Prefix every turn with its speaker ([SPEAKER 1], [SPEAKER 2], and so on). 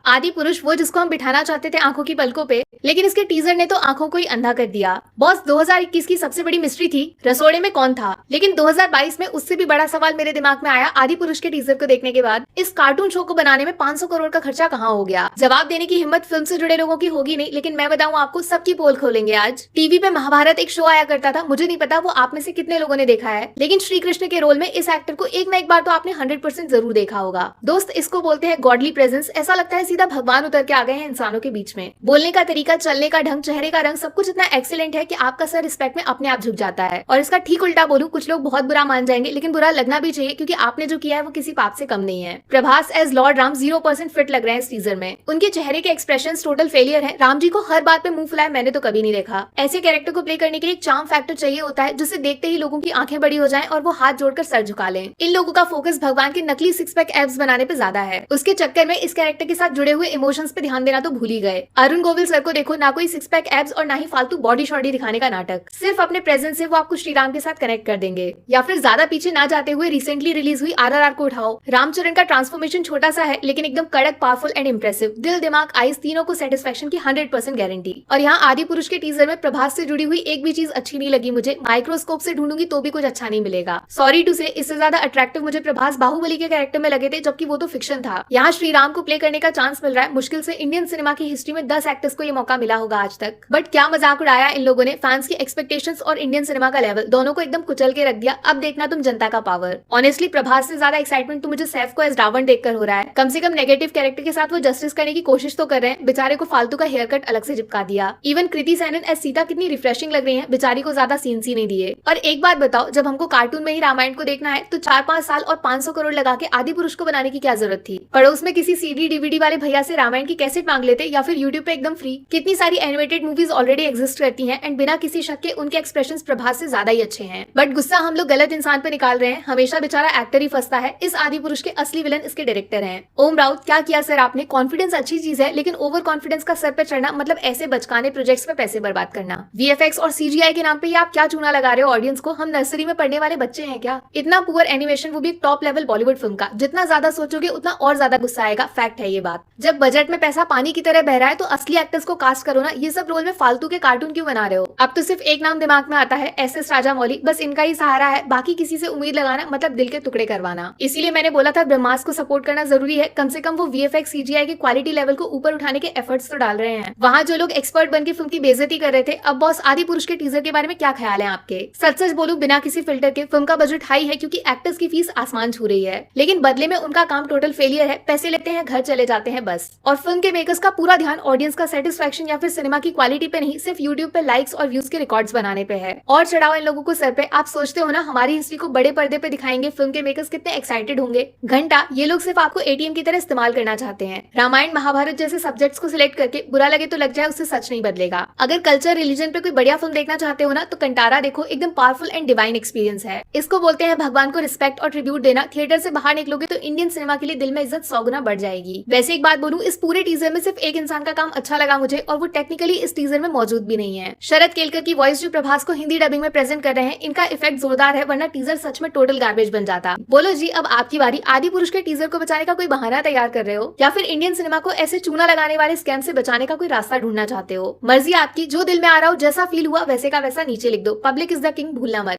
[SPEAKER 1] आदि पुरुष वो जिसको हम बिठाना चाहते थे आंखों की पलकों पे, लेकिन इसके टीजर ने तो आंखों को ही अंधा कर दिया। बॉस 2021 की सबसे बड़ी मिस्ट्री थी रसोड़े में कौन था, लेकिन 2022 में उससे भी बड़ा सवाल मेरे दिमाग में आया आदि पुरुष के टीजर को देखने के बाद, इस कार्टून शो को बनाने में 500 करोड़ का खर्चा कहाँ हो गया। जवाब देने की हिम्मत फिल्म से जुड़े लोगों की होगी नहीं, लेकिन मैं बताऊं आपको, सबकी पोल खोलेंगे आज। टीवी पे महाभारत एक शो आया करता था, मुझे नहीं पता वो आप में से कितने लोगों ने देखा है, लेकिन श्री कृष्ण के रोल में इस एक्टर को एक ना एक बार तो आपने 100% जरूर देखा होगा। दोस्त, इसको बोलते हैं गॉडली प्रेजेंस। ऐसा लगता है सीधा भगवान उतर के आ गए हैं इंसानों के बीच में। बोलने का तरीका, चलने का ढंग, चेहरे का रंग, सब कुछ इतना एक्सीलेंट है कि आपका सर रिस्पेक्ट में अपने आप झुक जाता है। और इसका ठीक उल्टा बोलूं, कुछ लोग बहुत बुरा मान जाएंगे, लेकिन बुरा लगना भी चाहिए क्योंकि आपने जो किया है वो किसी पाप से कम नहीं है। Prabhas as lord Ram 0% fit लग रहे हैं इस टीजर में। उनके चेहरे के एक्सप्रेशंस टोटल फेलियर है। राम जी को हर बात पे मुंह फुलाए मैंने तो कभी नहीं देखा। ऐसे कैरेक्टर को प्ले करने के लिए एक चार्म फैक्टर चाहिए होता है, जिसे देखते ही लोगों की आंखें बड़ी हो जाएं और वो हाथ जोड़कर सर झुका लें। इन लोगों का फोकस भगवान के नकली सिक्स पैक एब्स बनाने पे ज्यादा है। उसके चक्कर में इस कैरेक्टर के साथ जुड़े हुए इमोशंस पे ध्यान देना तो भूल ही गए। अरुण गोविल सर को देखो, ना कोई सिक्स पैक एब्स और ना ही फालतू बॉडी शॉडी दिखाने का नाटक। सिर्फ अपने प्रेजेंस से वो आपको श्रीराम के साथ कनेक्ट कर देंगे। या फिर ज्यादा पीछे ना जाते हुए रिसेंटली रिलीज हुई RRR को उठाओ। रामचरण का ट्रांसफॉर्मेशन छोटा सा है, लेकिन एकदम कड़क, पावरफुल एंड इंप्रेसिव। दिल, दिमाग, आईज तीनों को सेटिस्फेक्शन की 100% गारंटी। और यहाँ आदि पुरुष के टीजर में प्रभास से जुड़ी हुई एक भी चीज अच्छी नहीं लगी मुझे। माइक्रोस्कोप से ढूंढूंगी तो भी कुछ अच्छा नहीं मिलेगा। सॉरी टू से, इससे ज्यादा अट्रैक्टिव मुझे प्रभास बाहुबली के कैरेक्टर में लगे थे, जबकि वो तो फिक्शन था। यहाँ श्रीराम को प्ले करने का चांस मिल रहा है। मुश्किल से इंडियन सिनेमा की हिस्ट्री में 10 एक्टर्स को ये मौका मिला होगा आज तक। बट क्या मजाक उड़ाया इन लोगों ने। फैंस की एक्सपेक्टेशंस और इंडियन सिनेमा का लेवल दोनों को एकदम कुचल के रख दिया। अब देखना तुम जनता का पावर। ऑनेस्टली प्रभास से ज्यादा एक्साइटमेंट तो मुझे सैफ को एज रावण देखकर हो रहा है। कम से कम नेगेटिव कैरेक्टर के साथ वो जस्टिस करने की कोशिश तो कर रहे हैं। बेचारे को फालतू का हेयर कट अलग से चिपका दिया। इवन कृति सेनन एज सीता कितनी रिफ्रेशिंग लग रही है, बेचारी को ज्यादा सीन्स ही नहीं दिए। और एक बात बताओ, जब हमको कार्टून में ही रामायण को देखना है तो 4-5 साल और 500 करोड़ लगा के आदि पुरुष को बनाने की क्या जरूरत थी। पड़ोस में किसी CD DVD वाले भैया से रामायण की कैसेट मांग लेते, या फिर यूट्यूब पे एकदम फ्री। कितनी सारी एनिमेटेड मूवीज ऑलरेडी एग्जिस्ट करती हैं एंड बिना किसी शक के उनके एक्सप्रेशंस प्रभास से ज्यादा ही अच्छे हैं। बट गुस्सा हम लोग गलत इंसान पे निकाल रहे हैं। हमेशा बेचारा एक्टर ही फंसता है। इस आदि पुरुष के असली विलन इसके डायरेक्टर हैं। ओम राउत, क्या किया सर आपने। कॉन्फिडेंस अच्छी चीज है, लेकिन ओवर कॉन्फिडेंस का सर पे चढ़ना मतलब ऐसे बचकाने प्रोजेक्ट्स पे पैसे बर्बाद करना। VFX और CGI के नाम पे ये आप क्या चूना लगा रहे हो ऑडियंस को। हम नर्सरी में पढ़ने वाले बच्चे हैं क्या। इतना पुअर एनिमेशन, वो भी एक टॉप लेवल बॉलीवुड फिल्म का। जितना ज्यादा सोचोगे उतना और ज्यादा गुस्सा आएगा। फैक्ट है ये बात। जब बजट में पैसा पानी की तरह बह रहा है तो असली एक्टर्स को कास्ट करो ना। ये सब रोल में फालतू के कार्टून क्यों बना रहे हो। अब तो सिर्फ एक नाम दिमाग में आता है, SS राजामौली। बस इनका ही सहारा है। बाकी किसी से उम्मीद लगाना मतलब दिल के टुकड़े करवाना। इसीलिए मैंने बोला था ब्रह्मास्त्र को सपोर्ट करना जरूरी है। कम से कम वो VFX CGI के क्वालिटी लेवल को ऊपर उठाने के एफर्ट्स तो डाल रहे हैं। वहाँ जो लोग एक्सपर्ट बन के फिल्म की बेइज्जती कर रहे थे, अब बॉस आदि पुरुष के टीजर के बारे में क्या ख्याल है आपके। सच सच बोलूं, बिना किसी फिल्टर के, फिल्म का बजट हाई है क्योंकि एक्टर्स की फीस आसमान छू रही है, लेकिन बदले में उनका काम टोटल फेलियर है। पैसे लेते हैं, घर चले जाते हैं बस। और फिल्म के मेकर्स का पूरा ध्यान ऑडियंस का सेटिस्फेक्शन या फिर सिनेमा की क्वालिटी पे नहीं, सिर्फ यूट्यूब पे लाइक्स और व्यूज के रिकॉर्ड्स बनाने पे है। और चढ़ाओ इन लोगों को सर पे। आप सोचते हो ना हमारी हिस्ट्री को बड़े पर्दे पे दिखाएंगे, फिल्म के मेकर्स कितने एक्साइटेड होंगे। घंटा, ये लोग सिर्फ आपको ATM की तरह इस्तेमाल करना चाहते हैं। रामायण महाभारत जैसे सब्जेक्ट्स को सिलेक्ट करके बुरा लगे तो लग जाए, उससे सच नहीं बदलेगा। अगर कल्चर रिलीजन पे कोई बढ़िया फिल्म देखना चाहते हो ना तो कंटारा देखो। एकदम पावरफुल एंड डिवाइन एक्सपीरियंस है। इसको बोलते हैं भगवान को रिस्पेक्ट और ट्रिब्यूट देना। थिएटर से बाहर निकलोगे तो इंडियन सिनेमा के लिए दिल में इज्जत 100 गुना बढ़ जाएगी। वैसे एक बात बोलूं, इस पूरे टीजर में सिर्फ एक इंसान का काम अच्छा लगा मुझे, और वो टेक्निकली इस टीजर में मौजूद भी नहीं है। शरद केलकर की वॉइस जो प्रभास को हिंदी डबिंग में प्रेजेंट कर रहे हैं, इनका इफेक्ट जोरदार है, वरना टीजर सच में टोटल गार्बेज बन जाता। बोलो जी, अब आपकी बारी। आदि पुरुष के टीजर को बचाने का कोई बहाना तैयार कर रहे हो, या फिर इंडियन सिनेमा को ऐसे चूना लगाने वाले स्कैम से बचाने का कोई रास्ता ढूंढना चाहते हो। मर्जी आपकी, जो दिल में आ रहा हो, जैसा फील हुआ वैसे का वैसा नीचे लिख दो। पब्लिक इज द किंग, भूलना मत।